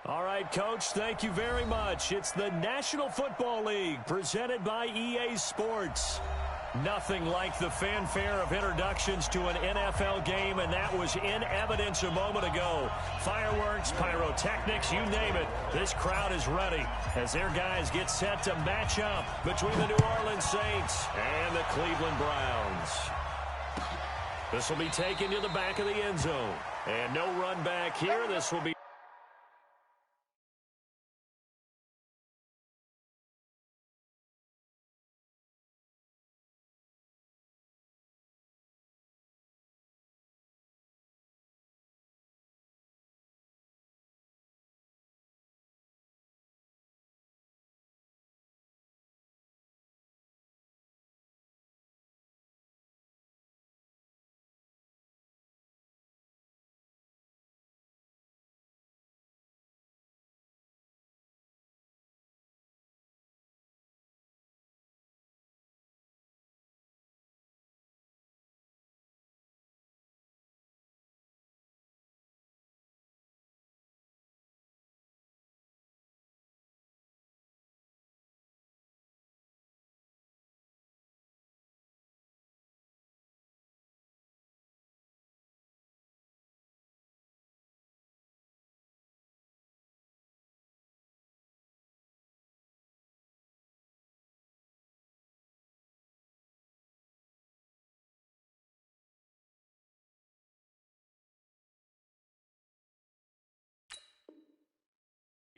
All right, Coach, thank you very much. It's the National Football League presented by EA Sports. Nothing like the fanfare of introductions to an NFL game, and that was in evidence a moment ago. Fireworks, pyrotechnics, you name it. This crowd is ready as their guys get set to match up between the New Orleans Saints and the Cleveland Browns. This will be taken to the back of the end zone. And no run back here. This will be...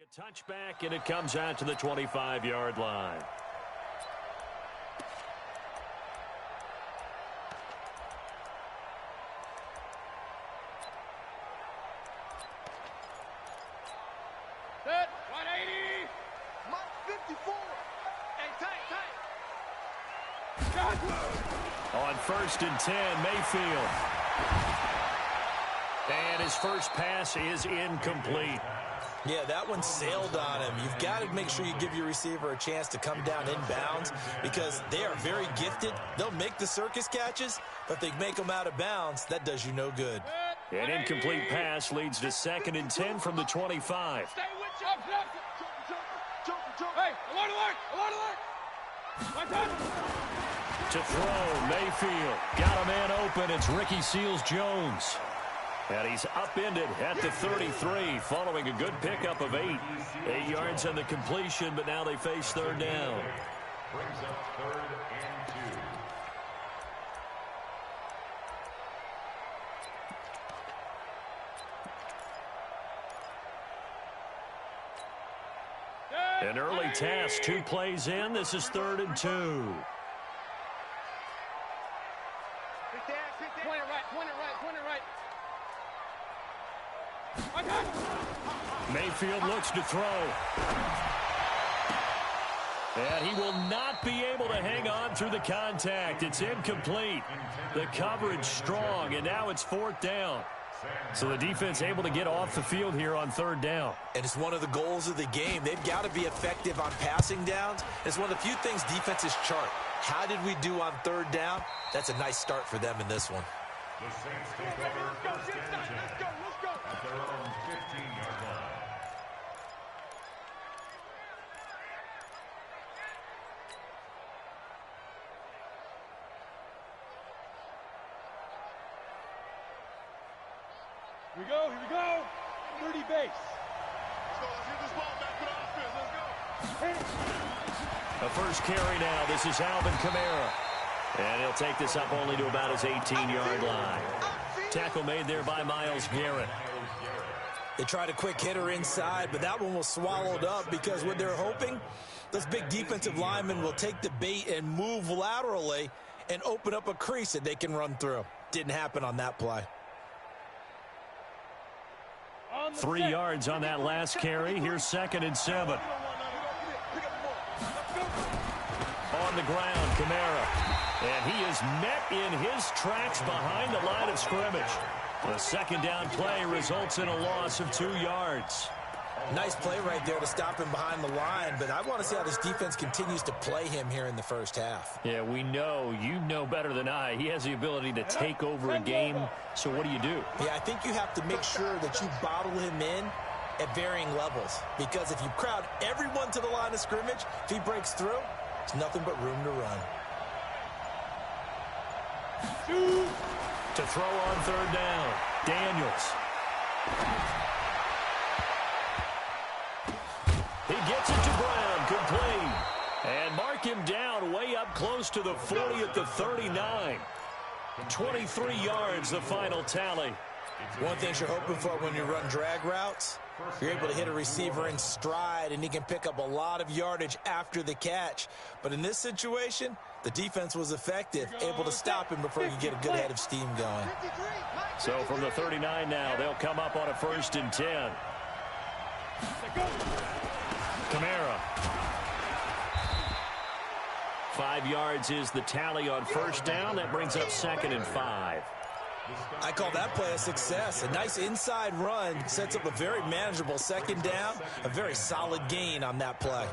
A touchback, and it comes out to the 25-yard line. Set, 180. Mark 54. Hey, tight. On 1st and 10, Mayfield. And his first pass is incomplete. Yeah, that one sailed on him. You've got to make sure you give your receiver a chance to come down inbounds because they are very gifted. They'll make the circus catches, but if they make them out of bounds, that does you no good. An incomplete pass leads to 2nd and 10 from the 25. Stay with you. Hey, alert. To throw, Mayfield. Got a man open. It's Ricky Seals-Jones. And he's upended at the 33 following a good pickup of 8. 8 yards on the completion, but now they face 3rd down. Brings up 3rd and 2. An early task, 2 plays in. This is 3rd and 2. Point it right. Mayfield looks to throw. And he will not be able to hang on through the contact. It's incomplete. The coverage strong, and now it's 4th down. So the defense able to get off the field here on 3rd down. And it's one of the goals of the game. They've got to be effective on passing downs. It's one of the few things defenses chart. How did we do on 3rd down? That's a nice start for them in this one. The Saints take over 1st and 10 at their own 15-yard line. Here we go. 30 base. Let's get this ball back to the offense. Let's go. A first carry now. This is Alvin Kamara. And he'll take this up only to about his 18-yard line. Tackle made there by Myles Garrett. They tried a quick hitter inside, but that one was swallowed up because what they're hoping, those big defensive linemen will take the bait and move laterally and open up a crease that they can run through. Didn't happen on that play. 3 yards on that last carry. Here's 2nd and 7. On the ground, Kamara. And he is met in his tracks behind the line of scrimmage. The 2nd down play results in a loss of 2 yards. Nice play right there to stop him behind the line, but I want to see how this defense continues to play him here in the first half. Yeah, we know. You know better than I. He has the ability to take over a game, so what do? Yeah, I think you have to make sure that you bottle him in at varying levels. Because if you crowd everyone to the line of scrimmage, if he breaks through, there's nothing but room to run. To throw on third down, Daniels. He gets it to Brown, complete. And mark him down way up close to the 40 at the 39. 23 yards, the final tally. One thing you're hoping for when you run drag routes, you're able to hit a receiver in stride, and he can pick up a lot of yardage after the catch. But in this situation, the defense was effective, able to stop him before he could get a good head of steam going. So from the 39 now, they'll come up on a 1st and 10. Kamara. 5 yards is the tally on 1st down. That brings up 2nd and 5. I call that play a success. A nice inside run sets up a very manageable 2nd down. A very solid gain on that play.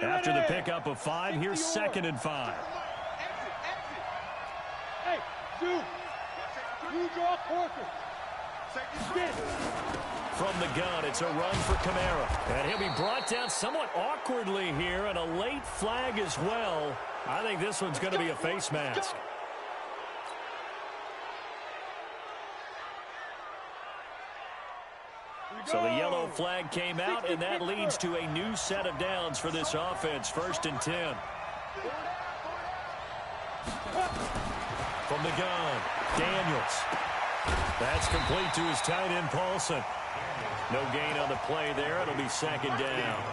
After the pickup of 5, here's 2nd and 5. Hey, Sue, you draw quarters. From the gun, it's a run for Kamara. And he'll be brought down somewhat awkwardly here, and a late flag as well. I think this one's going to be a face mask. So the yellow flag came out, and that leads to a new set of downs for this offense. 1st and 10. From the gun, Daniels. That's complete to his tight end, Paulson. No gain on the play there. It'll be 2nd down.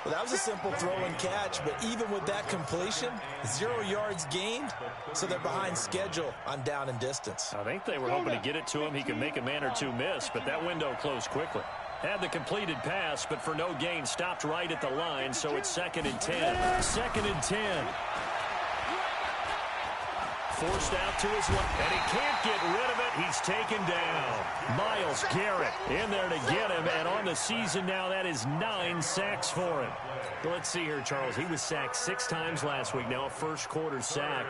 Well, that was a simple throw and catch, but even with that completion, 0 yards gained, so they're behind schedule on down and distance. I think they were hoping to get it to him. He could make a man or two miss, but that window closed quickly. Had the completed pass, but for no gain, stopped right at the line, so it's 2nd and 10. 2nd and 10. Forced out to his left, and he can't get rid of it. He's taken down. Myles Garrett in there to get him, and on the season now, that is 9 sacks for him. Let's see here, Charles. He was sacked 6 times last week. Now a first-quarter sack.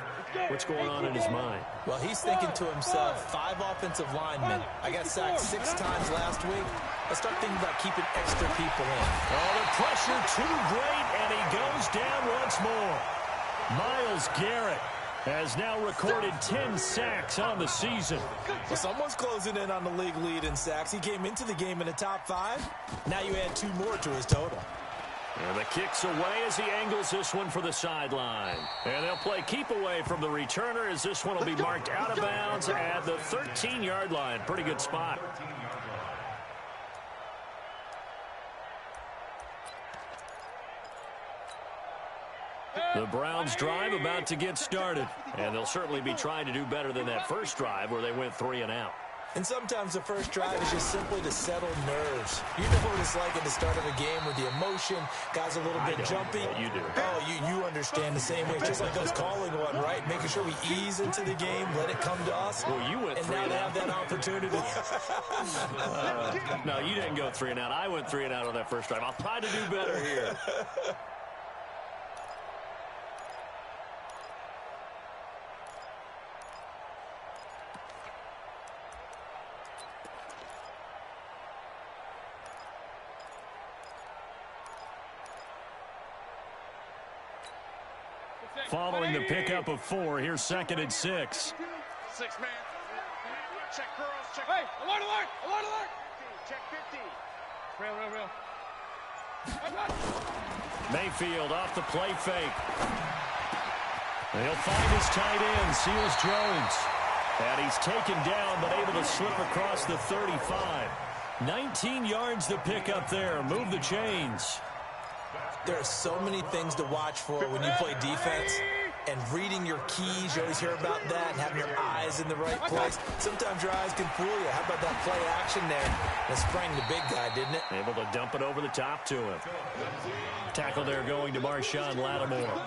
What's going on in his mind? Well, he's thinking to himself, 5 offensive linemen. I got sacked 6 times last week. Let's start thinking about keeping extra people in. Oh, the pressure too great, and he goes down once more. Myles Garrett has now recorded 10 sacks on the season. Well, someone's closing in on the league lead in sacks. He came into the game in the top 5. Now you add 2 more to his total. And the kick's away as he angles this one for the sideline. And they'll play keep away from the returner as this one will be marked out of bounds at the 13-yard line. Pretty good spot. The Browns drive about to get started. And they'll certainly be trying to do better than that first drive where they went 3 and out. And sometimes the first drive is just simply to settle nerves. You know what it's like at the start of a game with the emotion, guys a little bit jumpy. You do. Oh, you understand the same way. It's just like us calling one, right? Making sure we ease into the game, let it come to us. Well, you went and 3 now and they out. have that opportunity. No, you didn't go 3 and out. I went 3 and out on that first drive. I'll try to do better here. Following the pickup of 4, here's 2nd and 6. 6 man. Check girls. Check. Hey, alert, alert, alert, alert. Check 50. Real. Mayfield off the play fake. He'll find his tight end, Seals Jones. And he's taken down, but able to slip across the 35. 19 yards to pick up there. Move the chains. There are so many things to watch for when you play defense. And reading your keys, you always hear about that, and having your eyes in the right place. Sometimes your eyes can fool you. How about that play action there? It sprang the big guy, didn't it? Able to dump it over the top to him. Tackle there going to Marshawn Lattimore.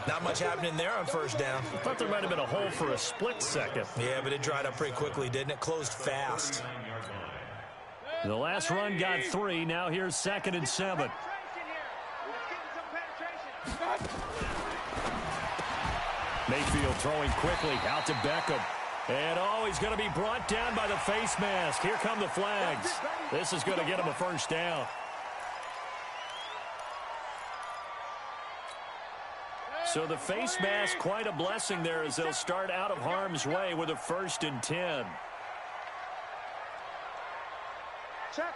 Not much happening there on first down. I thought there might have been a hole for a split second. Yeah, but it dried up pretty quickly, didn't it? Closed fast. The last run got 3. Now here's 2nd and 7. Mayfield throwing quickly out to Beckham. And he's going to be brought down by the face mask. Here come the flags. This is going to get him a first down. So the face mask, quite a blessing there as they'll start out of harm's way with a 1st and 10. Check.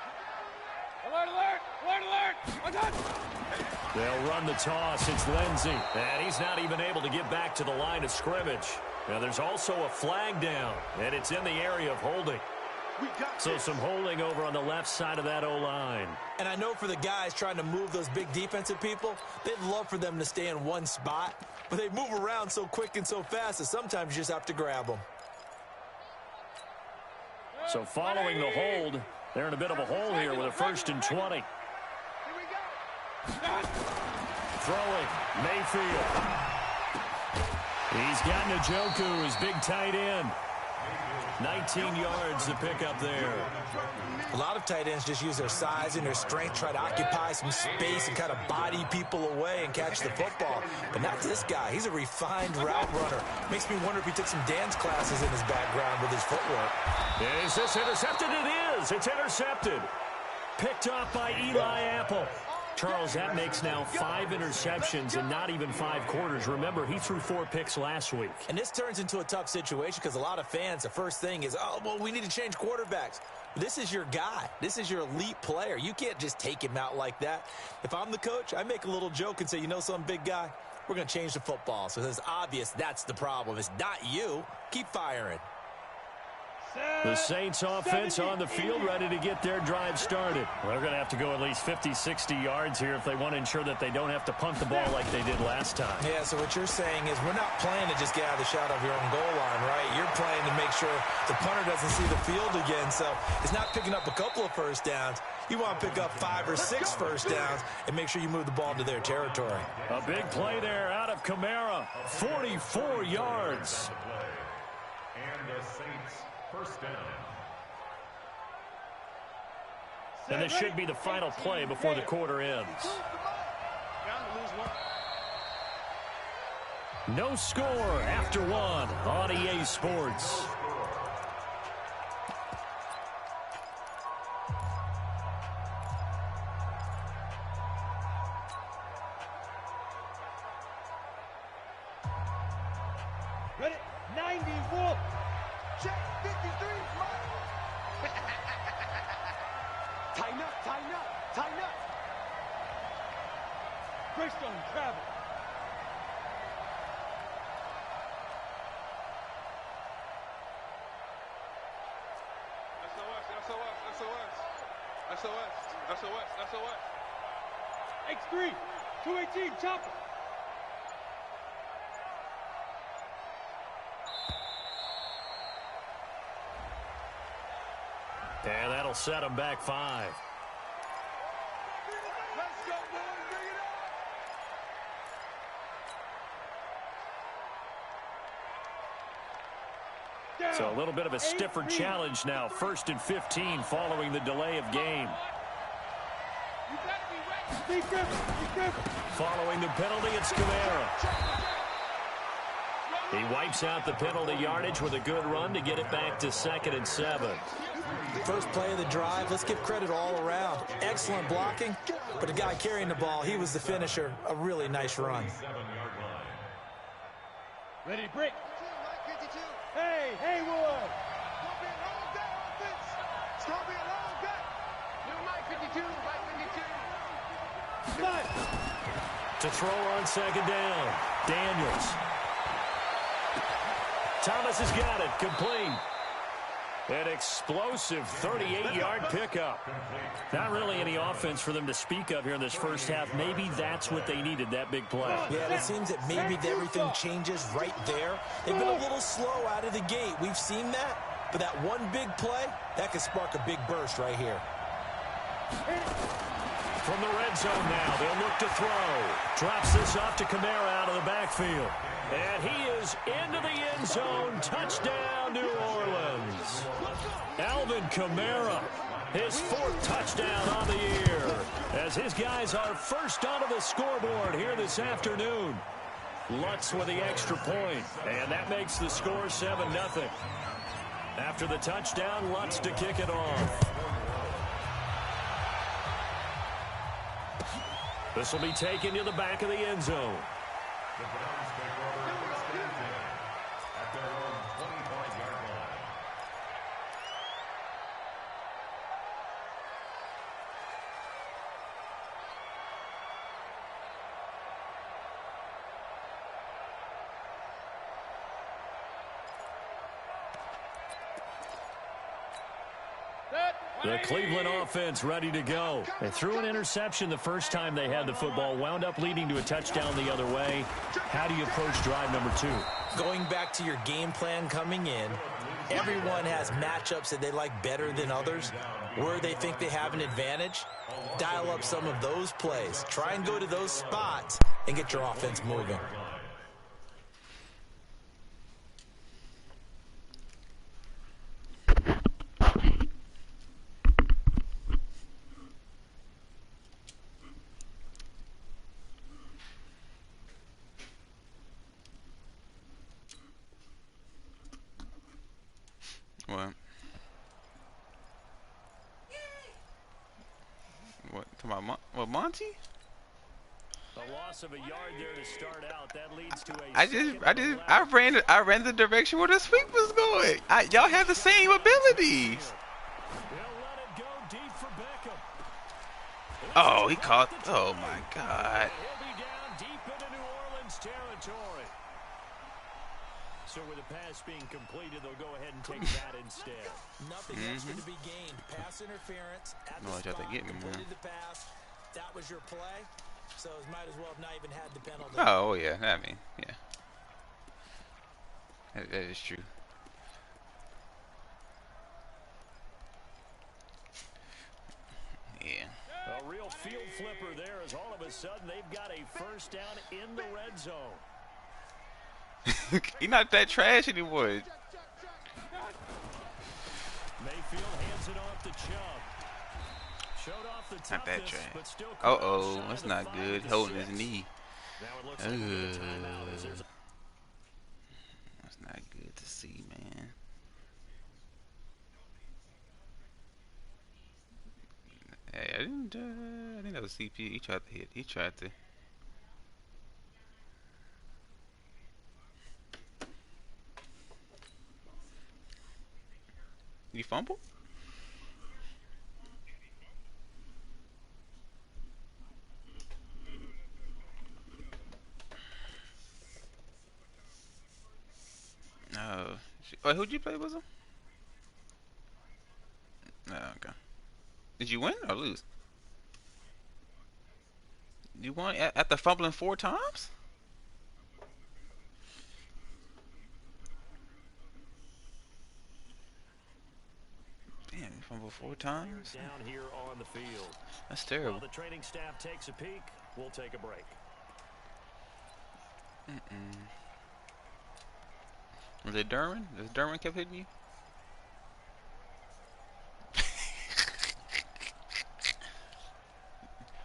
Alert, alert, alert, alert. I'm done. They'll run the toss. It's Lindsey. And he's not even able to get back to the line of scrimmage. Now there's also a flag down, and it's in the area of holding. So some holding over on the left side of that O-line. And I know for the guys trying to move those big defensive people, they'd love for them to stay in one spot. But they move around so quick and so fast that sometimes you just have to grab them. So following the hold, they're in a bit of a hole here with a 1st and 20. Here we go. Throwing, Mayfield. He's got Njoku, his big tight end. 19 yards to pick up there. A lot of tight ends just use their size and their strength, try to occupy some space and kind of body people away and catch the football. But not this guy. He's a refined route runner. Makes me wonder if he took some dance classes in his background with his footwork. Is this intercepted? It is. It's intercepted. Picked off by Eli Apple. Charles, that makes now 5 interceptions in not even 5 quarters. Remember, he threw 4 picks last week. And this turns into a tough situation because a lot of fans, the first thing is, oh, well, we need to change quarterbacks. This is your guy. This is your elite player. You can't just take him out like that. If I'm the coach, I make a little joke and say, you know something, big guy? We're going to change the football. So it's obvious that's the problem. It's not you. Keep firing. The Saints offense on the field ready to get their drive started. Well, they're going to have to go at least 50, 60 yards here if they want to ensure that they don't have to punt the ball like they did last time. Yeah, so what you're saying is we're not playing to just get out of the shadow of your own goal line, right? You're playing to make sure the punter doesn't see the field again. So it's not picking up a couple of first downs. You want to pick up 5 or 6 first downs and make sure you move the ball into their territory. A big play there out of Kamara. 44 yards. And the Saints first down. And this should be the final play before the quarter ends. No score after 1 on EA Sports. Ready? 90 Wolf. Check 53. Tighten up, tighten up, tighten up. Greystone travel. SOS. X3, 218, chopper. And that'll set them back 5. Let's go, boys, bring it up. So a little bit of a stiffer challenge now. 1st and 15 following the delay of game. You better be ready. Be careful. Following the penalty, it's Kamara. He wipes out the penalty yardage with a good run to get it back to 2nd and 7. First play of the drive, let's give credit all around. Excellent blocking, but the guy carrying the ball, he was the finisher. A really nice run. Ready to break. Hey, Haywood. It's going to be a long day. New Mike 52, Mike 52. To throw on 2nd down, Daniels. Thomas has got it, complete. An explosive 38-yard pickup. Not really any offense for them to speak of here in this first half. Maybe that's what they needed, that big play. Yeah, it seems that maybe everything changes right there. They've been a little slow out of the gate. We've seen that. But that one big play, that could spark a big burst right here. From the red zone now, they'll look to throw. Drops this off to Kamara out of the backfield. And he is into the end zone. Touchdown, New Orleans. Alvin Kamara His 4th touchdown on the year, as his guys are first onto the scoreboard here this afternoon. Lutz with the extra point, and that makes the score 7-0. After the touchdown, Lutz to kick it off. This will be taken to the back of the end zone. The Browns take over first and 10 at their own 25-yard line. The Cleveland offense ready to go. They threw an interception the first time they had the football, wound up leading to a touchdown the other way. How do you approach drive number 2? Going back to your game plan coming in, everyone has matchups that they like better than others. Where they think they have an advantage, dial up some of those plays. Try and go to those spots and get your offense moving. What, Monty? A loss of a yard there to start out. That leads to I ran the direction where the sweep was going. Y'all have the same abilities. Oh, he caught. Oh my God. He'll be down deep into New Orleans territory. So with the pass being completed, they'll go ahead and take that instead. Nothing extra to be gained. Pass interference at the spot, completed the pass. That was your play, so it might as well have not even had the penalty. Oh, yeah. I mean, yeah. That is true. Yeah. A real field flipper there, as all of a sudden they've got a first down in the red zone. He's not that trash anymore. Mayfield hands it off to Chubb. Showed off the Not that toughness, trash. but still Uh-oh, that's not good. Holding his knee. Now it looks like we'll get a timeout as there's That's not good to see, man. Hey, I think that was CP. He tried to hit. He tried to. You fumble? No. Wait, who'd you play with him? Oh, okay. Did you win or lose? You won after fumbling 4 times? Damn, you fumbled 4 times? down here on the field. That's terrible. While the training staff takes a peek, we'll take a break. Was it Derwin? Does Derwin kept hitting you?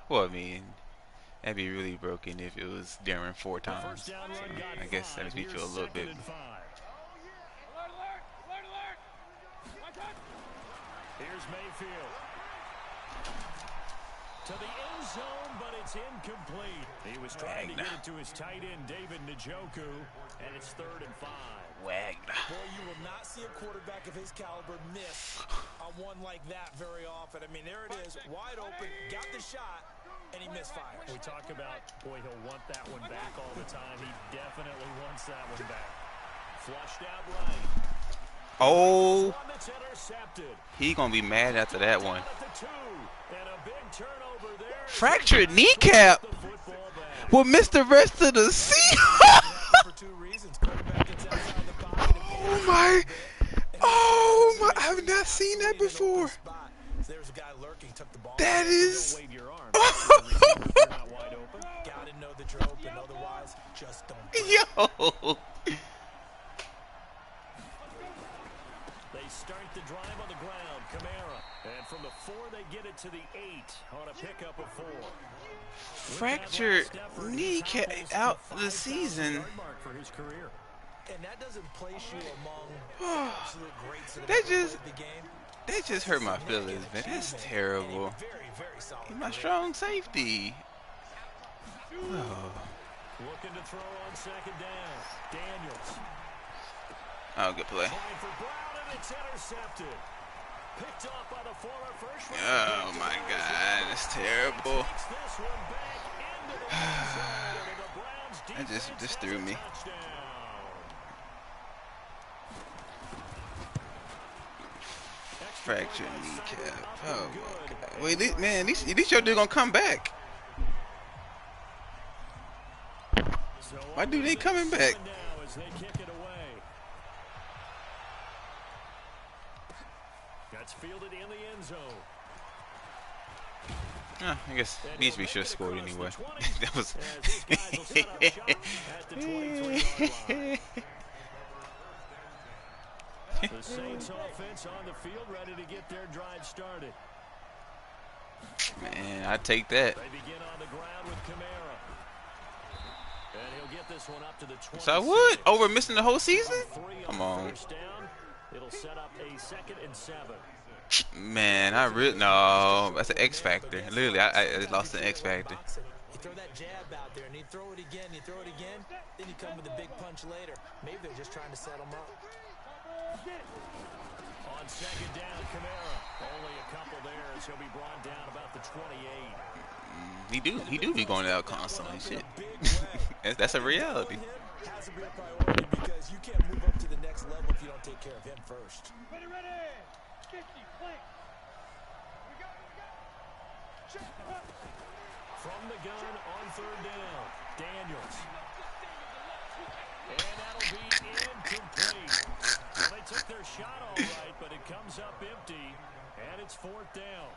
Well, I mean, that'd be really broken if it was Darren 4 times. So I guess that makes me feel a little bit. Here's Mayfield. To the end zone, but it's incomplete. He was trying to get it to his tight end, David Njoku, and it's 3rd and 5. Wagner. Boy, you will not see a quarterback of his caliber miss on one like that very often. I mean, there it is, wide open, got the shot, and he misfires. We talk about, boy, he'll want that one back all the time. He definitely wants that one back. Flushed out right. Oh, he gonna be mad after that one. Fractured kneecap. Will miss the rest of the season. Oh my! I have not seen that before. That is. Yo. They start the drive on the ground. Kamara. And from the 4, they get it to the 8 on a pickup of 4. Fractured kneecap out for the season. For his career. And that doesn't place you among absolute greats that That have just played the game. that just hurt my feelings, man. That's terrible. He's my strong safety. Oh. Looking to throw on 2nd down. Daniels. Oh, good play. For Brown, and it's intercepted. Picked up by the former first round. Oh my God, that's terrible. That just threw me. Fractured kneecap. Oh my God. Wait, man, at least your dude gonna come back. Why dude ain't coming back? That's fielded in the end zone. I guess BHB should have scored anyway. That was. The Saints offense on the field, ready to get their drive started. Man, I take that. They begin on the ground with Kamara. And he'll get this one up to the 20. So I would over missing the whole season. Come on. It'll set up a 2nd and 7. Man, I really no. That's an X factor. Literally, I lost an X factor. You throw that jab out there, and you throw it again, then you come with a big punch later. Maybe they're just trying to set them up. On 2nd down, Kamara. Only a couple there as he'll be brought down about the 28. He do be going out constantly. Shit. That's a reality. Has to be a priority because you can't move up to the next level if you don't take care of him first. Ready. 50, play. From the gun on 3rd down, Daniels. And that'll be incomplete. Well, they took their shot all right, but it comes up empty, and it's 4th down.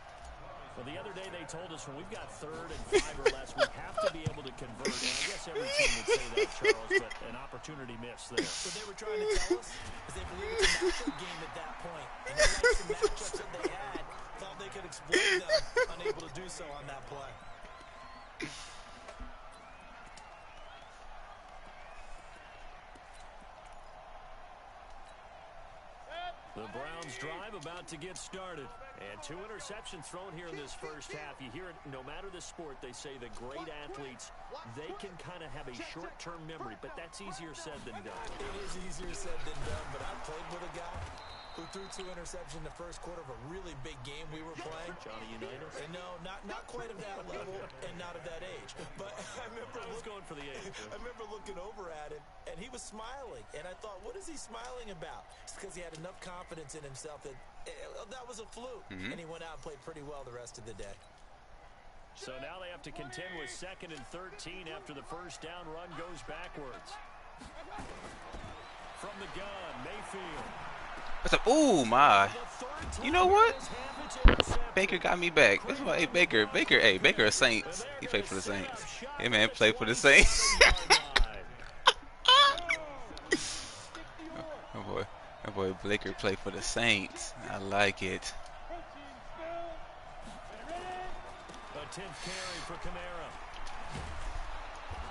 Well, the other day they told us when we've got 3rd and 5 or less, we have to be able to convert. And I guess every team would say that, Charles, but an opportunity missed there. What they were trying to tell us is they believed it's a matchup game at that point. And they liked the matchups that they had, thought they could exploit them, unable to do so on that play. The Browns drive about to get started. And 2 interceptions thrown here in this first half. You hear it, no matter the sport, they say the great athletes, they can kind of have a short-term memory, but that's easier said than done. It is easier said than done, but I played with a guy who threw 2 interceptions in the first quarter of a really big game we were playing. Johnny Unitas? And no, not quite of that level and not of that age. But I was going for the age. I remember looking over at him, and he was smiling. And I thought, what is he smiling about? It's because he had enough confidence in himself that that was a fluke. And he went out and played pretty well the rest of the day. So now they have to contend with 2nd and 13 after the first down run goes backwards. From the gun, Mayfield. What's up? Ooh, my. You know what? Baker got me back. That's why, hey, Baker, a Saints. He played for the Saints. Hey, man, play for the Saints. That boy Baker played for the Saints. I like it. A 10th carry for Kamara.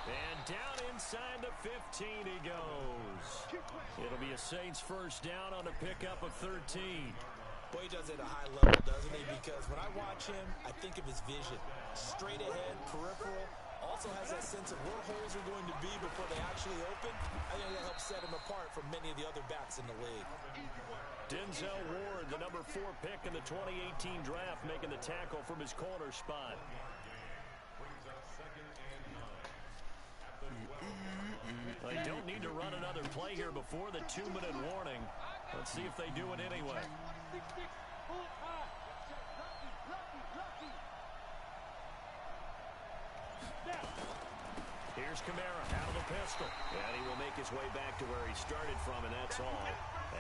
And down inside the 15 he goes. It'll be a Saints first down on a pickup of 13. Boy, he does it at a high level, doesn't he? Because when I watch him, I think of his vision. Straight ahead, peripheral. Also has that sense of where holes are going to be before they actually open. I think that helps set him apart from many of the other backs in the league. Denzel Ward, the number 4 pick in the 2018 draft, making the tackle from his corner spot. They don't need to run another play here before the 2-minute warning. Let's see if they do it anyway. Here's Kamara out of the pistol. And he will make his way back to where he started from, and that's all.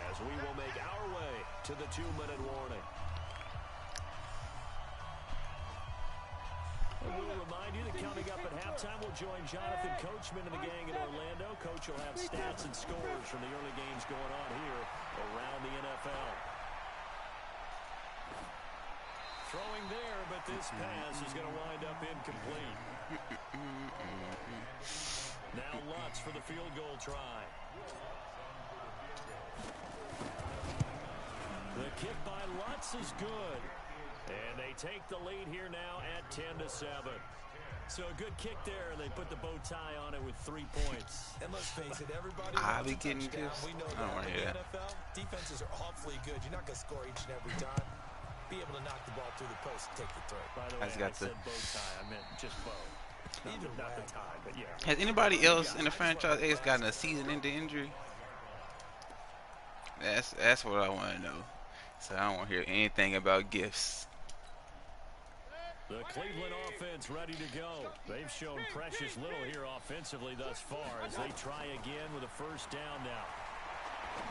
As we will make our way to the 2-minute warning. And we'll remind you that coming up at halftime, we'll join Jonathan Coachman and the gang in Orlando. Coach will have stats and scores from the early games going on here around the NFL. throwing there, but this pass is going to wind up incomplete. Now Lutz for the field goal try. The kick by Lutz is good. And they take the lead here now at 10-7. So a good kick there, and they put the bow tie on it with 3 points. And let's face it, everybody I'll be wants a getting touchdown. gifts. We know I don't that want to in hear the that. NFL, defenses are awfully good. You're not going to score each and every time. Be able to knock the ball through the post and take the throw. By the way, I said bow tie. I meant just bow. Not the tie, but yeah. Has anybody else in the franchise gotten a season-ending injury? That's what I want to know. So I don't want to hear anything about gifts. The Cleveland offense ready to go. They've shown precious little here offensively thus far as they try again with a first down now.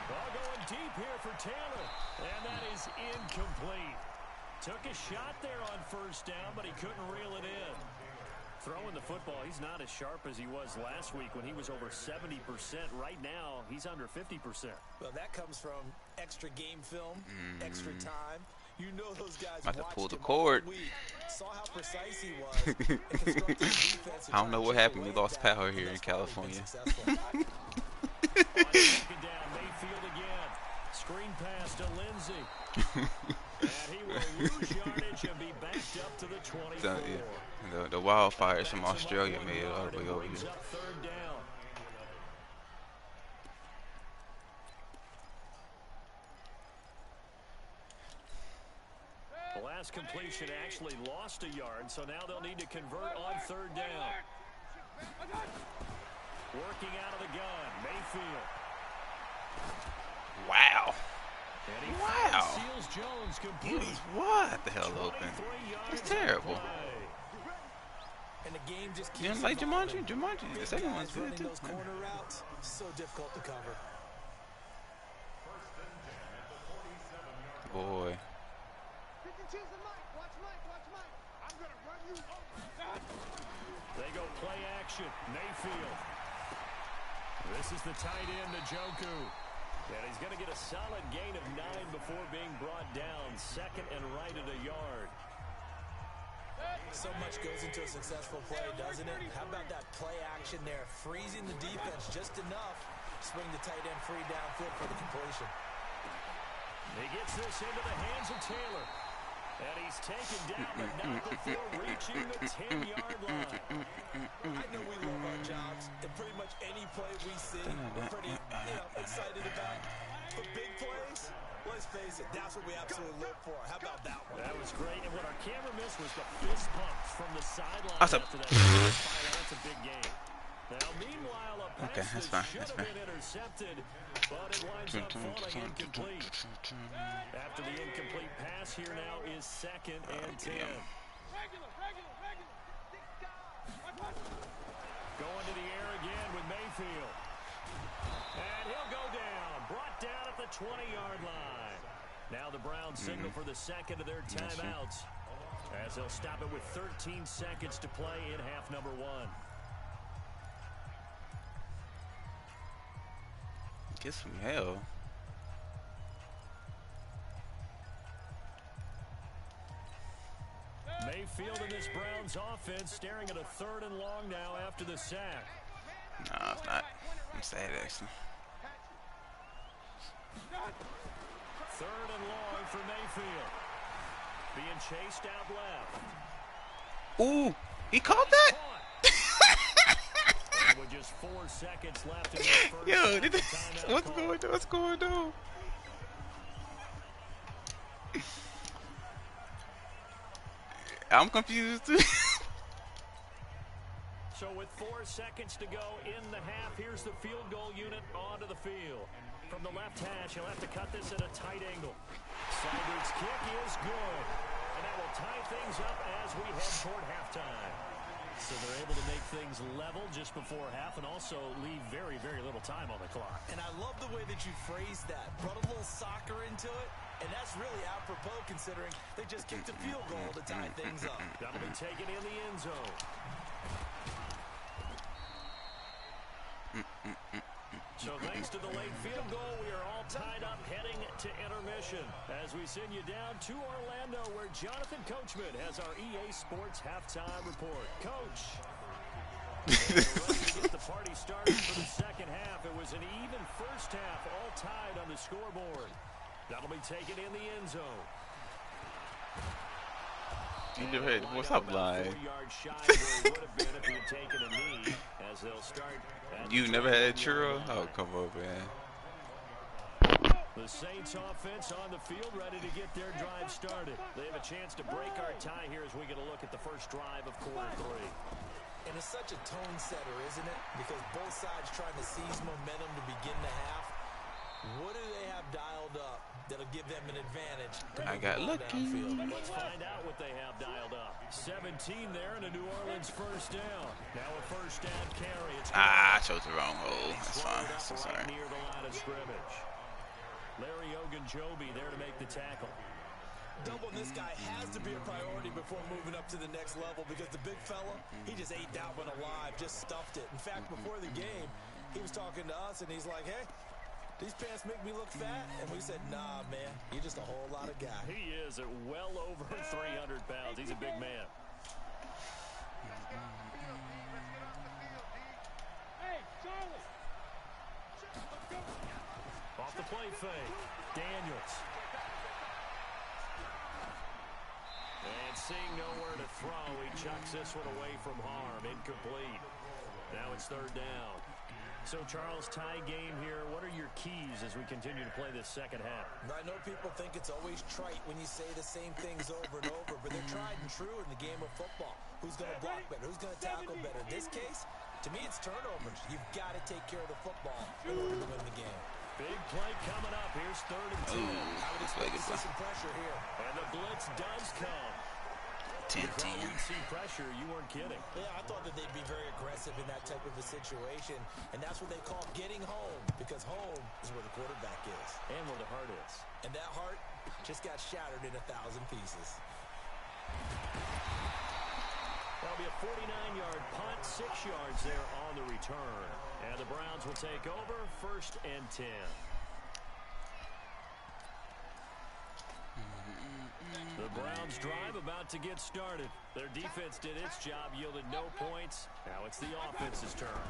Ball going deep here for Taylor, and that is incomplete. Took a shot there on first down, but he couldn't reel it in. Throwing the football, he's not as sharp as he was last week when he was over 70%. Right now, he's under 50%. Well, that comes from extra game film, extra time. You know those guys About to watched pull the him cord. all week, saw how precise he was. And constructed the defense to I don't know try what to chip happened. We away lost at that, power and here in that's why we've been California. successful. On second down, Mayfield again. Screen pass to Lindsey. And he will lose yardage and be backed up to the 24. The wildfires from Australia made it all the way over Brings here. up third down. The last completion actually lost a yard, so now they'll need to convert on third down. Working out of the gun, Mayfield. Wow. And he Wow. seals Jones He complete. was what the hell open? 23 yards It's terrible. of play. And the game just keeps You didn't like evolving. Jumanji? The Big second one's guys good running too. those corner routes, so difficult to cover. Boy. They go play action. Mayfield. This is the tight end, Njoku. And he's going to get a solid gain of 9 before being brought down. Second and right at a yard. So much goes into a successful play, doesn't it? How about that play action there? Freezing the defense just enough. Swing the tight end free downfield for the completion. He gets this into the hands of Taylor. And he's taken down, but not before reaching the 10-yard line. I know we love our jobs, and pretty much any play we see, we're pretty excited about. But big plays, let's face it, that's what we absolutely live for. How about that one? That was great. And what our camera missed was the fist pumps from the sideline That's after that. That's a big game. Now, meanwhile, a pass Okay, that's that fine, should that's have been intercepted, but it winds up falling incomplete. After the incomplete pass, here now is second and 10. Going to the air again with Mayfield. And he'll go down. Brought down at the 20-yard line. Now the Browns signal for the second of their timeouts, as they'll stop it with 13 seconds to play in half number 1. Get some hell. Mayfield in this Browns offense staring at a third and long now after the sack. No, it's not. I'm sad actually. Third and long for Mayfield. Being chased out left. Ooh, he caught that? And with just 4 seconds left in the first Yo, half, the timeout what's call. going on? What's going on? I'm confused too. So with 4 seconds to go in the half, here's the field goal unit onto the field. From the left hash, he'll have to cut this at a tight angle. Seibert's kick is good. And that will tie things up as we head toward halftime. So they're able to make things level just before half and also leave very, very little time on the clock. And I love the way that you phrased that. Brought a little soccer into it, and that's really apropos considering they just kicked a field goal to tie things up. That'll be taken in the end zone. So thanks to the late field goal, we are all tied up heading to intermission as we send you down to Orlando where Jonathan Coachman has our EA Sports halftime report. Coach. We're ready to get the party started for the second half. It was an even first half, all tied on the scoreboard. That'll be taken in the end zone. You never had, what's up, live? You never had churro? Oh, come on, man. The Saints offense on the field ready to get their drive started. They have a chance to break our tie here as we get a look at the first drive of quarter three. And it's such a tone setter, isn't it? Because both sides trying to seize momentum to begin the half. What do they have dialed up that'll give them an advantage? I got lucky. Let's find out what they have dialed up. 17 there and a New Orleans first down. Now a first down carry. I chose the wrong hole. That's fine. So sorry. Near the line of scrimmage. Larry Ogunjobi there to make the tackle. Doubling this guy has to be a priority before moving up to the next level because the big fella, he just ate that one alive, just stuffed it. In fact, before the game, he was talking to us, and he's like, hey, these pants make me look fat. And we said, nah, man, you're just a whole lot of guy. He is at well over 300 pounds. He's a big man. Hey, Charlie. Off the play fake. Daniels. And seeing nowhere to throw, he chucks this one away from harm. Incomplete. Now it's third down. So, Charles, tie game here. What are your keys as we continue to play this second half? I know people think it's always trite when you say the same things over and over, but they're tried and true in the game of football. Who's going to block better? Who's going to tackle better? In this case, to me, it's turnovers. You've got to take care of the football in order to win the game. Big play coming up. Here's 3rd and 10. I would expect to see some pressure here. And the blitz does come. 10-10. You'd see pressure. You weren't kidding. Yeah, I thought that they'd be very aggressive in that type of a situation, and that's what they call getting home, because home is where the quarterback is. And where the heart is. And that heart just got shattered in 1,000 pieces. That'll be a 49-yard punt, 6 yards there on the return. And the Browns will take over, 1st and 10. The Browns drive about to get started. Their defense did its job, yielded no points. Now it's the offense's turn.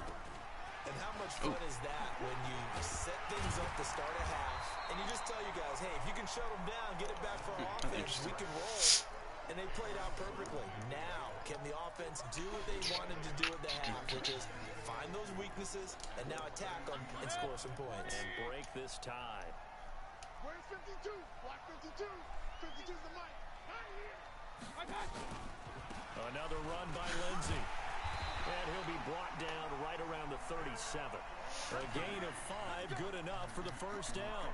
And how much fun is that when you set things up to start a half, and you just tell you guys, hey, if you can shut them down, get it back for our offense, we can roll. And they played out perfectly. Now, can the offense do what they wanted to do at the half, which is find those weaknesses and now attack them and score some points. And break this tie. Where's 52? Block 52. 52's the mic. Right here. I got you. Another run by Lindsey. And he'll be brought down right around the 37. A gain of 5, good enough for the first down.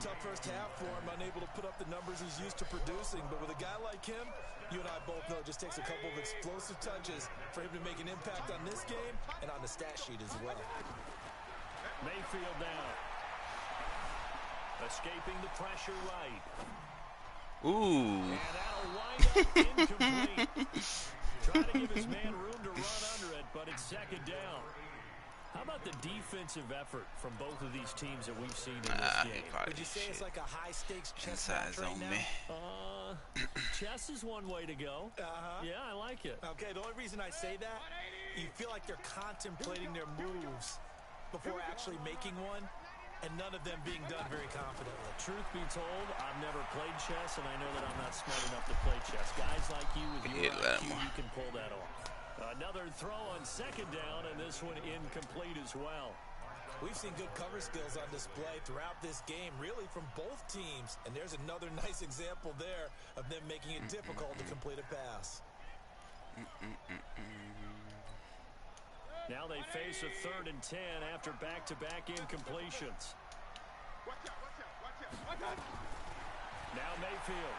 Tough first half for him, unable to put up the numbers he's used to producing. But with a guy like him, you and I both know it just takes a couple of explosive touches for him to make an impact on this game and on the stat sheet as well. Mayfield down. Escaping the pressure right. Ooh. And that'll wind up incomplete. Trying to give his man room to run under it, but it's 2nd down. How about the defensive effort from both of these teams that we've seen in this game? Would you say it's like a high-stakes chess match right now? Chess is one way to go. Yeah, I like it. Okay, the only reason I say that, you feel like they're contemplating their moves before actually making one, and none of them being done very confidently. Truth be told, I've never played chess, and I know that I'm not smart enough to play chess. Guys like you with your IQ, you can pull that off. Another throw on 2nd down, and this one incomplete as well. We've seen good cover skills on display throughout this game, really from both teams. And there's another nice example there of them making it difficult to complete a pass. Now they face a 3rd and 10 after back-to-back incompletions. Watch out, watch out, watch out. Watch out. Now Mayfield.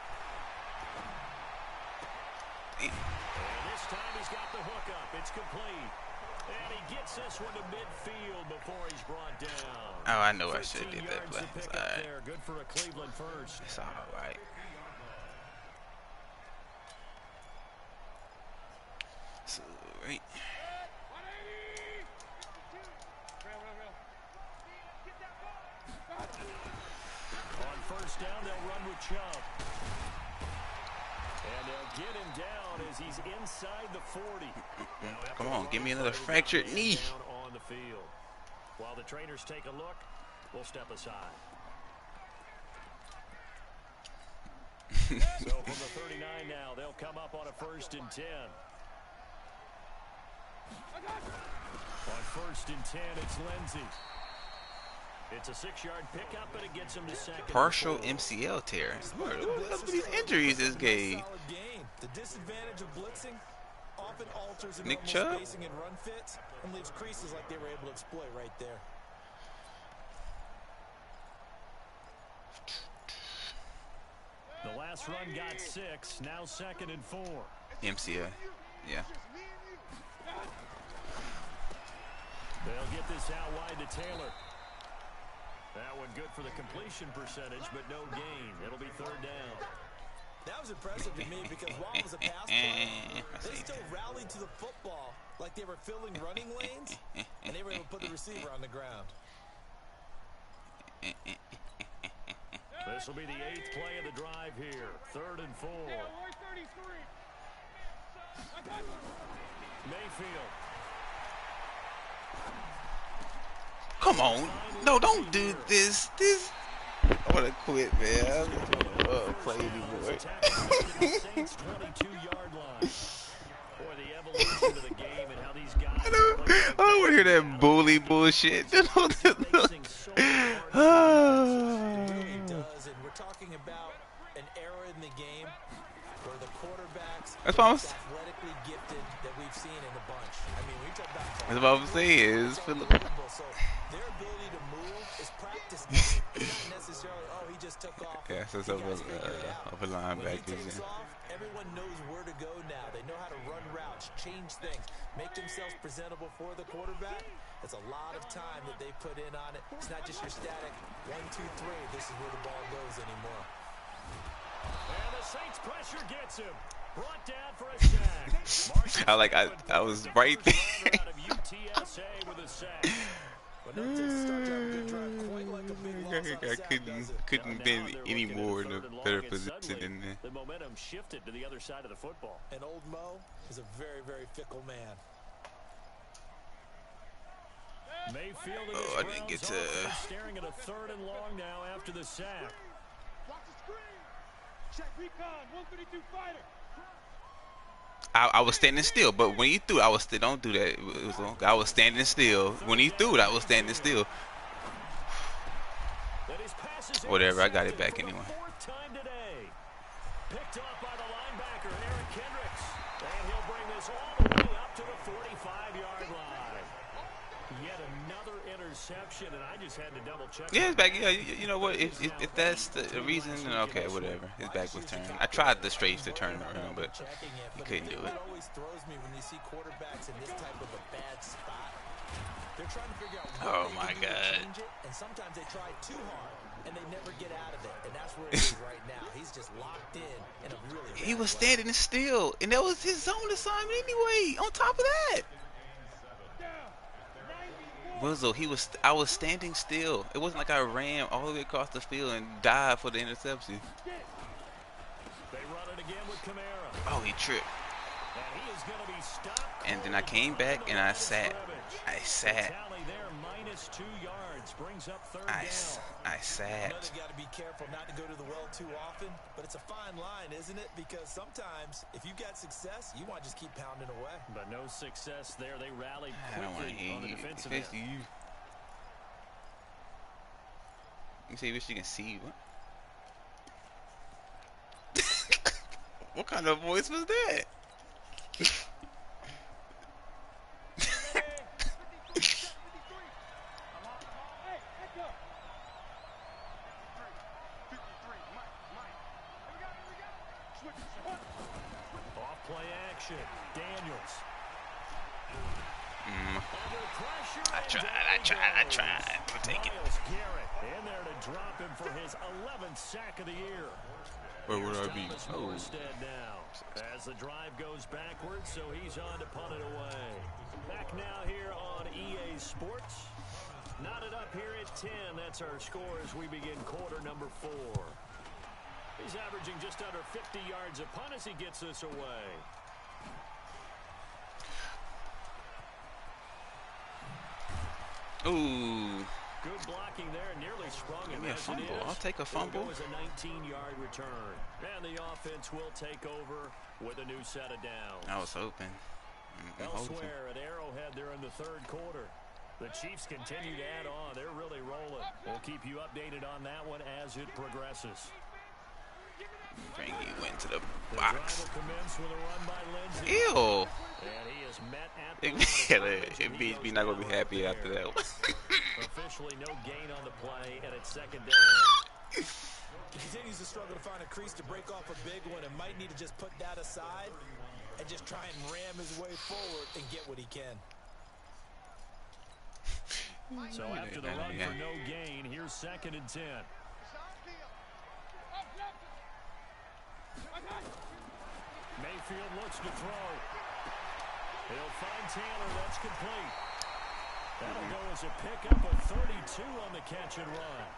And this time he's got the hook up. It's complete. And he gets this one to midfield before he's brought down. Oh, I know I should have did that play. It's all right. There. Good for a Cleveland first. It's all right. So, right. chunk. And they'll get him down as he's inside the 40. Come on, give me another fractured knee. On the field. While the trainers take a look, we'll step aside. So from the 39 now, they'll come up on a 1st and 10. On 1st and 10, it's Lindsey. It's a 6-yard pickup, but it gets him to second. Partial MCL tear. Look at these injuries this game. The disadvantage of blitzing often alters the Nick normal Chubb? spacing and run fits and leaves creases like they were able to exploit right there. The last run got 6, now 2nd and 4. MCL. Yeah. They'll get this out wide to Taylor. That one good for the completion percentage, but no gain. It'll be 3rd down. That was impressive to me because while it was a pass play, they still rallied to the football like they were filling running lanes, and they were able to put the receiver on the ground. This will be the 8th play of the drive here. 3rd and 4. Mayfield. Come on. No, don't do this. I want to quit, man. I don't want to play anymore. Saints 22-yard line. Boy, the evolution of the game and how these guys I don't want to hear that bully bullshit. It really does, and we're talking about an era in the game where the quarterbacks That's what I'm are athletically gifted that we've seen in a bunch. I mean, we talk about That's what I'm saying. Is so their ability to move is practice. It's not necessarily, oh, he just took off. yeah, so He got figured it out. of a When he linebacker. takes off, everyone knows where to go now. They know how to run routes, change things, make themselves presentable for the quarterback. It's a lot of time that they put in on it. It's not just your static 1, 2, 3. This is where the ball goes anymore. And the Saints pressure gets him. Brought down for a sack. I was right there. Out of UTSA with a sack. But not to start to have a good drive quite like a big loss on a sack, does it? couldn't been any more in a better position than that. The momentum shifted to the other side of the football. And old Mo is a very, very fickle man. Mayfield and Oh, I didn't get to. staring at a 3rd and long now after the sack. Watch the screen. Check recon. 132 fighter. I was standing still, but when he threw it, I was still. Don't do that. I was standing still. When he threw it, I was standing still. Whatever, I got it back anyway. 4th time today. Picked up by the linebacker, Eric Kendricks. And he'll bring this all the way up to the 45-yard line. Yet another interception, and I just had to double check. Yeah, it's back. Yeah, you know what? If that's the reason, then okay, whatever. His back was turned. I tried the straight to turn around, but he couldn't do it. It always throws me when you see quarterbacks in this type of a bad spot. They're trying to figure out what they can do to change it, and sometimes they try too hard, and they never get out of it. And that's where he is right now. He's just locked in a really bad He was way. standing still, and that was his zone assignment anyway. On top of that, Wizzle, I was standing still. It wasn't like I ran all the way across the field and died for the interception. They run it again with Kamara. Oh, he tripped. And he is going to be stopped. And then I came back and I sat. I sat. Tally there, -2 yards, brings up 3rd I down. sat. I know they got to be careful not to go to the well too often, but it's a fine line, isn't it? Because sometimes if you got success, you want to just keep pounding away. But no success there. They rallied I don't want to quickly hear on the you. defensive end. Especially you. You say wish you can see what? What kind of voice was that? Off play action. Daniels. I tried. I'll take it. Myles Garrett in there to drop him for his 11th sack of the year. Where would I be? Thomas Oh. Morstead now as the drive goes backwards, so he's on to punt it away. Back now here on EA Sports. Knotted up here at 10. That's our score as we begin quarter number 4. He's averaging just under 50 yards a punt as he gets this away. Ooh. Good blocking there, nearly sprung him. Give me a fumble. I'll take a fumble. It was a 19-yard return. And the offense will take over with a new set of downs. I was hoping. Elsewhere at Arrowhead, they're in the third quarter. The Chiefs continue to add on. They're really rolling. We'll keep you updated on that one as it progresses. Bring you into the box. By Ew. and he is met at BHB not gonna be happy after that one. Officially no gain on the play, and it's second down. He continues to struggle to find a crease to break off a big one and might need to just put that aside and just try and ram his way forward and get what he can. So after the run for no gain, here's second and 10. Mayfield looks to throw. He'll find Taylor. That's complete. That'll go as a pickup of 32 on the catch and run.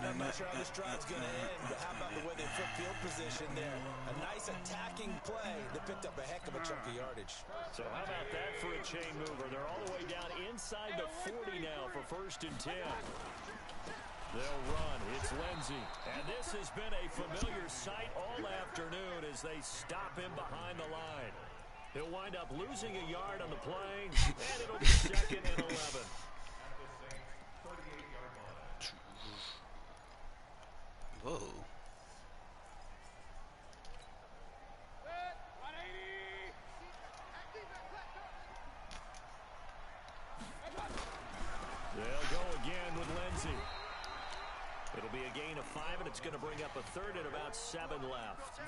I'm not sure how this drive's going to end, but how about the way they flip field position there? A nice attacking play that picked up a heck of a chunk of yardage. So how about that for a chain mover? They're all the way down inside the 40 now for first and 10. They'll run. It's Lindsey. And this has been a familiar sight all afternoon as they stop him behind the line. He'll wind up losing a yard on the play, and it'll be second and 11. Whoa. They'll go again with Lindsey. It'll be a gain of 5, and it's going to bring up a third and about 7 left.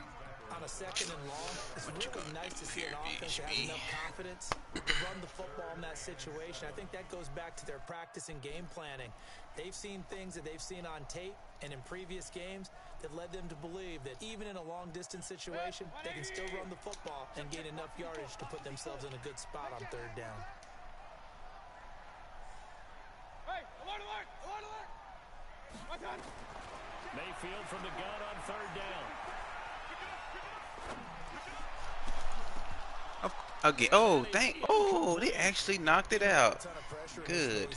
On a second and long, it's really nice to see an offense that has enough confidence to run the football in that situation. I think that goes back to their practice and game planning. They've seen things that they've seen on tape and in previous games that led them to believe that even in a long-distance situation, they can still run the football and gain enough yardage to put themselves in a good spot on third down. Hey, alert, alert, alert, alert! Mayfield from the gun on third down. Again. Oh, oh, they actually knocked it out. Good.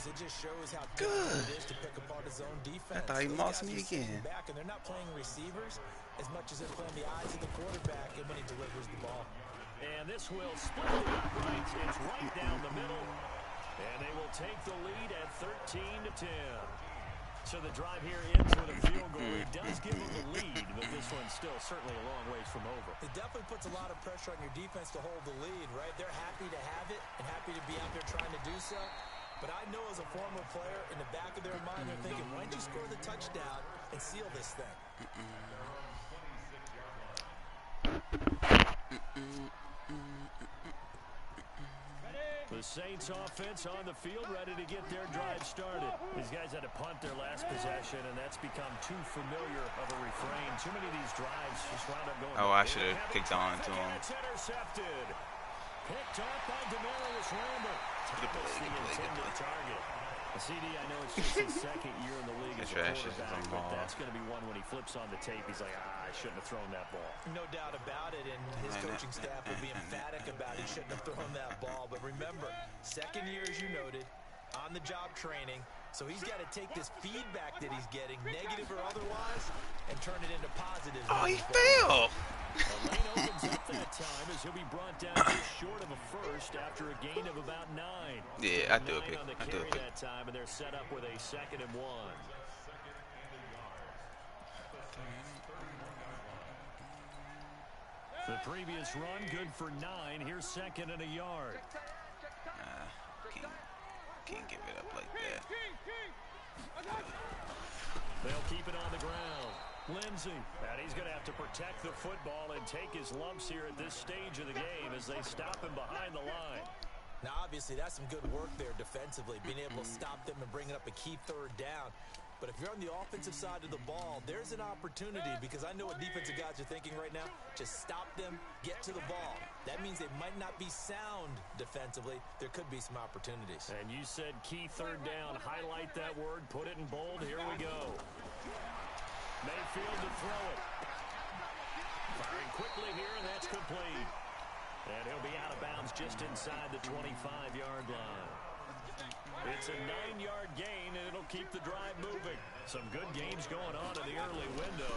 Good. I thought he lost me again. And they're not playing receivers as much as they're playing the eyes of the quarterback and when he delivers the ball. And this will split the uprights. It's right down the middle. And they will take the lead at 13-10. So the drive here into the field goal, it does give them the lead, but this one's still certainly a long ways from over. It definitely puts a lot of pressure on your defense to hold the lead, right? They're happy to have it and happy to be out there trying to do so. But I know as a former player, in the back of their mind, they're thinking, why don't you score the touchdown and seal this thing? The Saints offense on the field, ready to get their drive started. These guys had to punt their last possession, and that's become too familiar of a refrain. Too many of these drives just wound up going. Oh, I should have kicked on to him. It's intercepted. Picked up by Demarius Randall. Tackles the intended target. CD, I know it's just his second year in the league as a quarterback, but that's going to be one when he flips on the tape. He's like, I shouldn't have thrown that ball. No doubt about it, and his coaching staff would be emphatic about he shouldn't have thrown that ball. But remember, second year, as you noted, on-the-job training, so he's got to take this feedback that he's getting, negative or otherwise, and turn it into positive. Oh, he fell! The lane opens up that time as he'll be brought down just short of a first after a gain of about 9. Yeah, I do a pick. I do a pick. That time, and they're set up with a 2nd and 1. The previous run good for 9. Here's 2nd and a yard. Can't give it up like that. They'll keep it on the ground. Lindsey, and he's going to have to protect the football and take his lumps here at this stage of the game as they stop him behind the line. Now, obviously, that's some good work there defensively, being able to stop them and bringing up a key third down. But if you're on the offensive side of the ball, there's an opportunity, because I know what defensive guys are thinking right now. Just stop them, get to the ball. That means they might not be sound defensively. There could be some opportunities. And you said key third down. Highlight that word, put it in bold. Here we go. Mayfield to throw it. Firing quickly here, and that's complete. And he'll be out of bounds just inside the 25-yard line. It's a 9-yard gain, and it'll keep the drive moving. Some good games going on in the early window.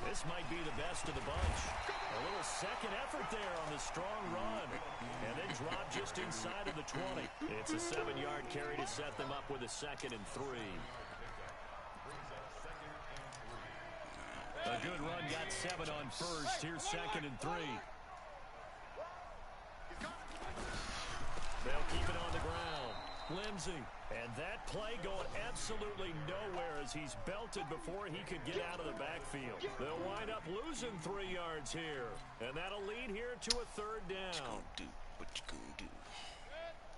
This might be the best of the bunch. A little second effort there on the strong run. And then drop just inside of the 20. It's a 7-yard carry to set them up with a 2nd and 3. A good run, got 7 on first. Here's 2nd and 3. They'll keep it on the ground. Lindsey. And that play going absolutely nowhere as he's belted before he could get out of the backfield. They'll wind up losing 3 yards here. And that'll lead here to a 3rd down. What you gonna do?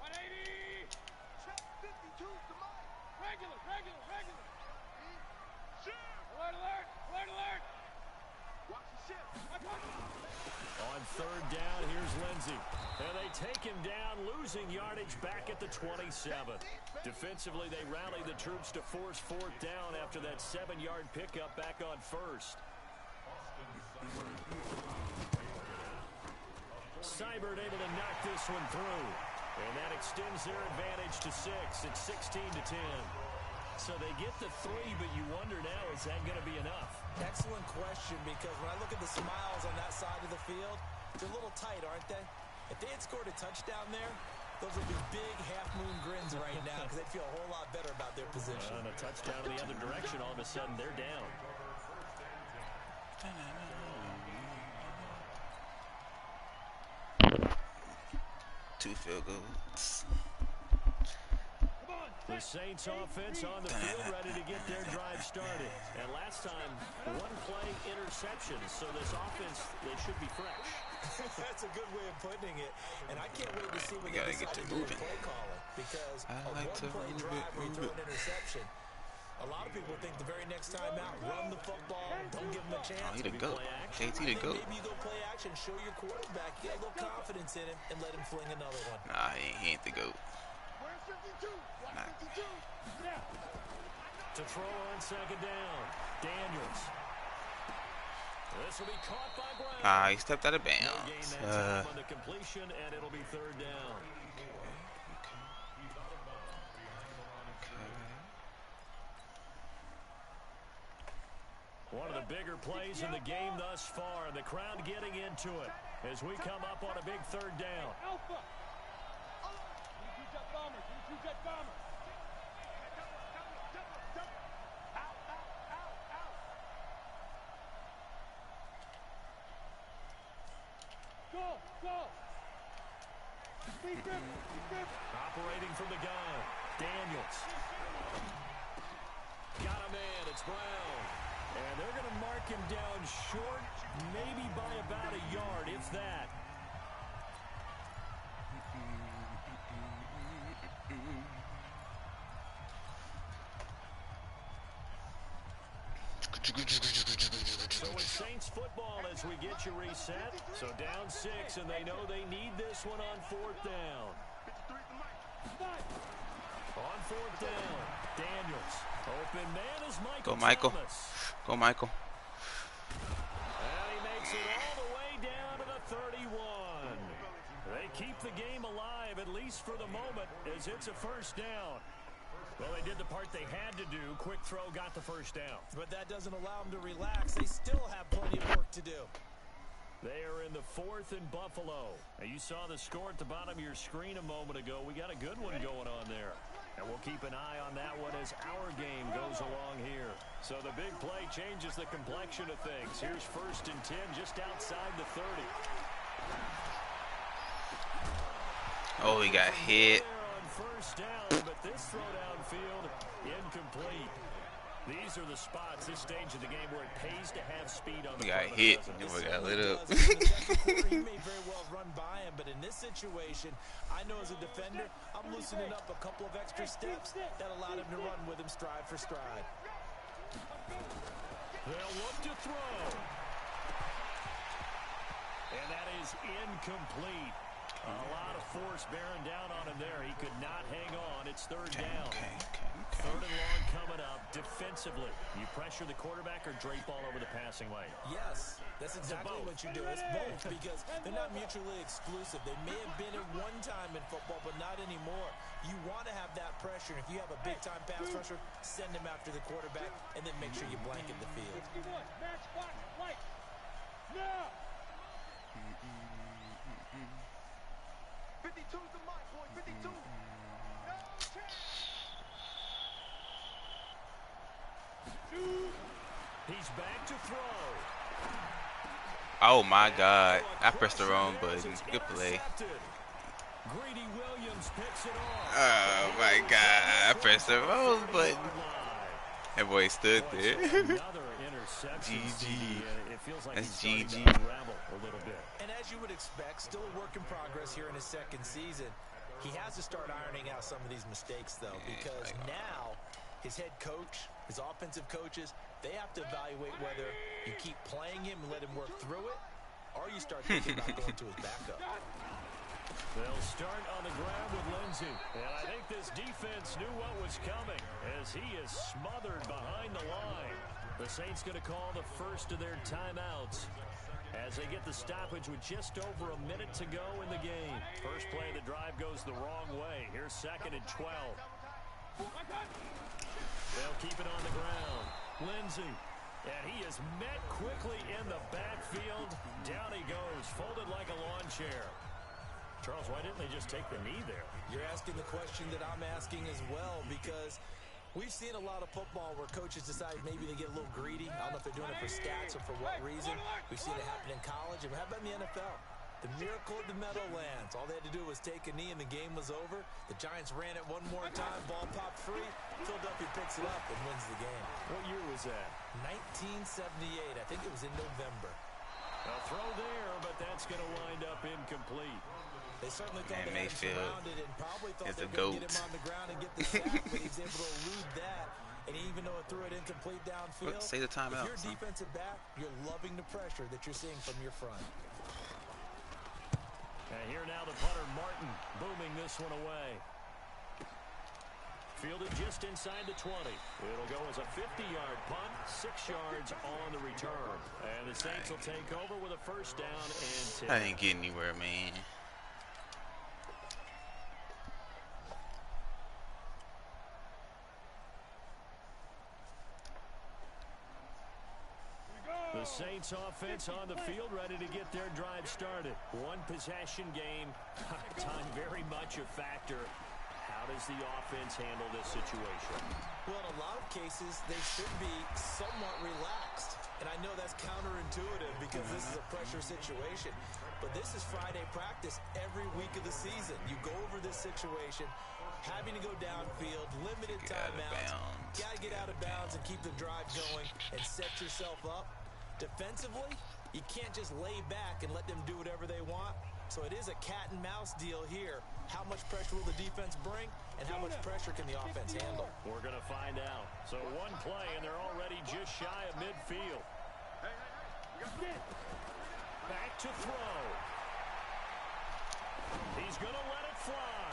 180. Check 52 to Mike. Regular. Alert. Watch the ship. On 3rd down, here's Lindsey. And they take him down, losing yardage back at the 27. Defensively, they rally the troops to force 4th down after that 7-yard pickup back on 1st. Seibert able to knock this one through. And that extends their advantage to 6. It's 16-10. So they get the 3, but you wonder now, is that going to be enough? Excellent question, because when I look at the smiles on that side of the field, they're a little tight, aren't they? If they had scored a touchdown there, those would be big half-moon grins right now because they'd feel a whole lot better about their position. On a touchdown in the other direction, all of a sudden they're down. 2 field goals. The Saints offense on the field ready to get their drive started. And last time, 1 play interception. So this offense, they should be fresh. That's a good way of putting it. And I can't wait to see when We they gotta get decide to to do moving. play calling. Because I a like to one-play move drive where you throw it. an interception, a lot of people think the very next time out, run the football, don't give them a chance. Oh, he the GOAT. JT the GOAT. Maybe you go play action, show your quarterback, get a little confidence in him, and let him fling another one. Nah, he ain't the GOAT. Where's 52? Nah. 52. Yeah. To throw on 2nd down. Daniels. This will be caught by Brown. Ah, he stepped out of Gain bounds. that time on the completion, and it'll be 3rd down. One of the bigger plays in the game thus far, and the crowd getting into it as we come up on a big 3rd down. Alpha. Jet bombers. Jet bombers. Go. Operating from the gun. Daniels. Got a man. It's Brown. And they're going to mark him down short, maybe by about a yard, if that. So it's Saints football as we get you reset. So down 6, and they know they need this one on 4th down. On 4th down, Daniels. Open man is Michael Go, Michael. Thomas. Go, Michael. And he makes it all the way down to the 31. They keep the game alive, at least for the moment, as it's a 1st down. Well, they did the part they had to do. Quick throw got the 1st down. But that doesn't allow them to relax. They still have plenty of work to do. They are in the 4th and Buffalo. Now, you saw the score at the bottom of your screen a moment ago. We got a good one going on there. And we'll keep an eye on that one as our game goes along here. So the big play changes the complexion of things. Here's 1st and 10 just outside the 30. Oh, he got hit. On 1st down, but this throw downfield incomplete. These are the spots, this stage of the game, where it pays to have speed on the He got front, hit. doesn't it? He got lit up. He may very well run by him, but in this situation, I know as a defender, I'm loosening up a couple of extra steps that allowed him to run with him stride for stride. They'll look to throw. And that is incomplete. A lot of force bearing down on him there. He could not hang on. It's 3rd down. Okay. Third and long coming up defensively. You pressure the quarterback or drape all over the passing lane? Yes, that's exactly what you do. It's both because they're not mutually exclusive. They may have been at one time in football, but not anymore. You want to have that pressure. If you have a big-time pass rusher, send him after the quarterback, and then make sure you blanket the field. 61, match box, right. Now. 52's the mark, boy. 52. No chance. He's back to throw. Oh my God! I pressed the wrong button. Good play. Greedy Williams picks it off. Oh my God! I pressed the wrong button. That boy stood there. Another interception. GG. It feels like That's he's starting GG. to unravel a little bit. And as you would expect, still a work in progress here in his second season. He has to start ironing out some of these mistakes, though, because now his head coach, his offensive coaches, they have to evaluate whether you keep playing him and let him work through it, or you start thinking about going to his backup. They'll start on the ground with Lindsey. And I think this defense knew what was coming as he is smothered behind the line. The Saints going to call the first of their timeouts as they get the stoppage with just over a minute to go in the game. First play of the drive goes the wrong way. Here's 2nd and 12. They'll keep it on the ground. Lindsey. And he is met quickly in the backfield. Down he goes, folded like a lawn chair. Charles, why didn't they just take the knee there? You're asking the question that I'm asking as well, because we've seen a lot of football where coaches decide maybe they get a little greedy. I don't know if they're doing it for stats or for what reason. We've seen it happen in college. And how about in the NFL? The miracle of the Meadowlands. All they had to do was take a knee and the game was over. The Giants ran it one more time. Ball popped free. Philadelphia picks it up and wins the game. What year was that? 1978. I think it was in November. A throw there, but that's going to wind up incomplete. They certainly thought Man, they had him Mayfield surrounded and probably thought is they a were going to goat. get him on the ground and get the sack, but he's able to elude that. And even though it threw it incomplete downfield, Say the timeout, if you're a son. defensive back, you're loving the pressure that you're seeing from your front. And here now the punter, Martin, booming this one away. Fielded just inside the 20. It'll go as a 50-yard punt, 6 yards on the return. And the Saints will take over with a first down and 10. I didn't get anywhere, man. The Saints offense on the field, ready to get their drive started. One possession game, time very much a factor. How does the offense handle this situation? Well, in a lot of cases, they should be somewhat relaxed. And I know that's counterintuitive because this is a pressure situation. But this is Friday practice every week of the season. You go over this situation, having to go downfield, limited timeouts. Got to get out of bounds and keep the drive going and set yourself up. Defensively, you can't just lay back and let them do whatever they want. So it is a cat and mouse deal here. How much pressure will the defense bring, and how much pressure can the offense handle? We're going to find out. So one play, and they're already just shy of midfield. Back to throw. He's going to let it fly.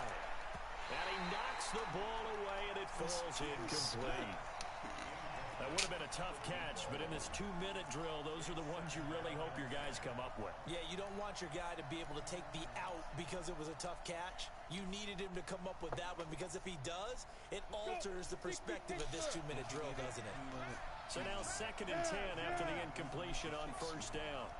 And he knocks the ball away, and it falls incomplete. That would have been a tough catch, but in this 2-minute drill, those are the ones you really hope your guys come up with. Yeah, you don't want your guy to be able to take the out because it was a tough catch. You needed him to come up with that one because if he does, it alters the perspective of this 2-minute drill, doesn't it? So now 2nd and 10 after the incompletion on first down.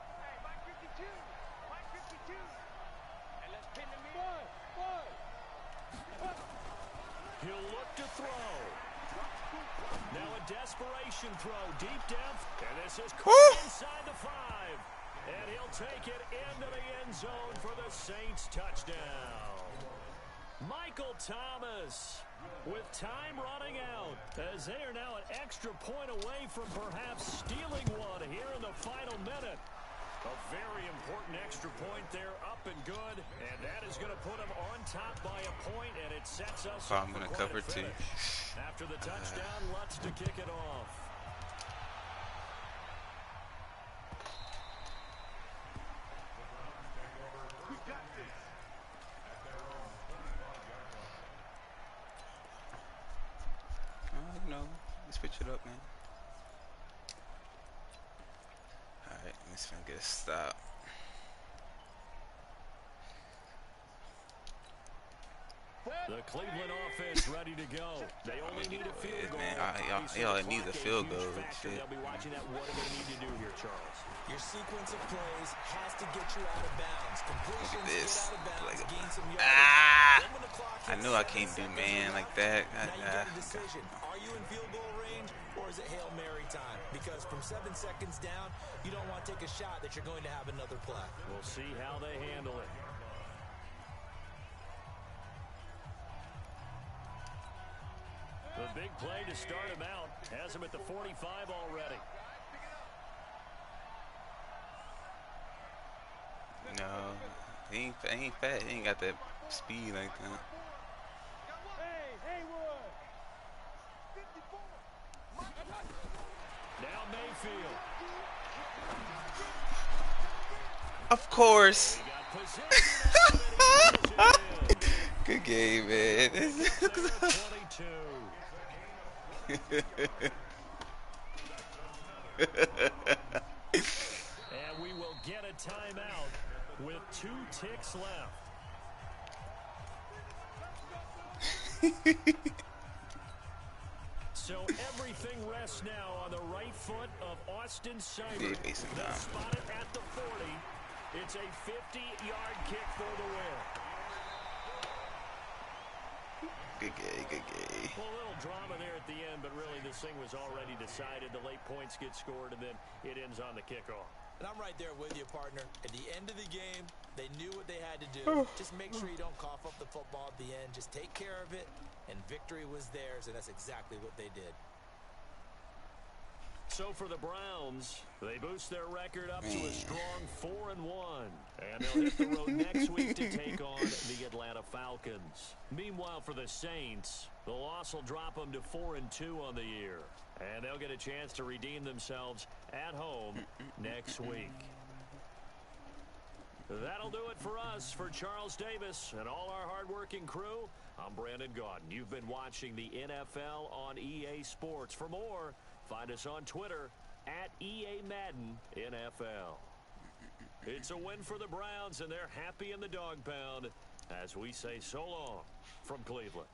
He'll look to throw. Now a desperation throw deep down. And this is inside the 5. And he'll take it into the end zone for the Saints touchdown. Michael Thomas with time running out as they are now an extra point away from perhaps stealing one here in the final minute. A very important extra point there, up and good, and that is going to put them on top by a point, and it sets us up I'm for going to quite cover a too. finish. After the touchdown, Lutz to kick it off. switch it up, man. Alright, I'm just gonna get a stop. The Cleveland offense ready to go. They only need a field goal. Man, y'all need a field goal. Shit. They'll be watching that. What are they need to do here, Charles? Your sequence of plays has to get you out of bounds. Completions This. get out of bounds, Like gain some yardage. ah! Then when the clock I hits knew I 7 can't do seconds man left, like that. now you got a decision. Are you in field goal range, or is it Hail Mary time? Because from 7 seconds down, you don't want to take a shot that you're going to have another play. We'll see how they handle it. The big play to start him out. Has him at the 45 already. No, he ain't fat. He ain't got that speed like that. Hey, Haywood. Now Mayfield. Of course. He got possession. Good game, man. 22. And we will get a timeout with 2 ticks left. So everything rests now on the right foot of Austin Seibert. They'll spot it at the 40. It's a 50-yard kick for the win. Good game. Well, a little drama there at the end, but really this thing was already decided. The late points get scored, and then it ends on the kickoff. And I'm right there with you, partner. At the end of the game, they knew what they had to do. Just make sure you don't cough up the football at the end. Just take care of it, and victory was theirs, and that's exactly what they did. So for the Browns, they boost their record up to a strong 4-1. And they'll hit the road next week to take on the Atlanta Falcons. Meanwhile, for the Saints, the loss will drop them to 4-2 on the year. And they'll get a chance to redeem themselves at home next week. That'll do it for us. For Charles Davis and all our hardworking crew, I'm Brandon Gaudin. You've been watching the NFL on EA Sports. For more, find us on Twitter at EA Madden NFL. It's a win for the Browns, and they're happy in the dog pound as we say so long from Cleveland.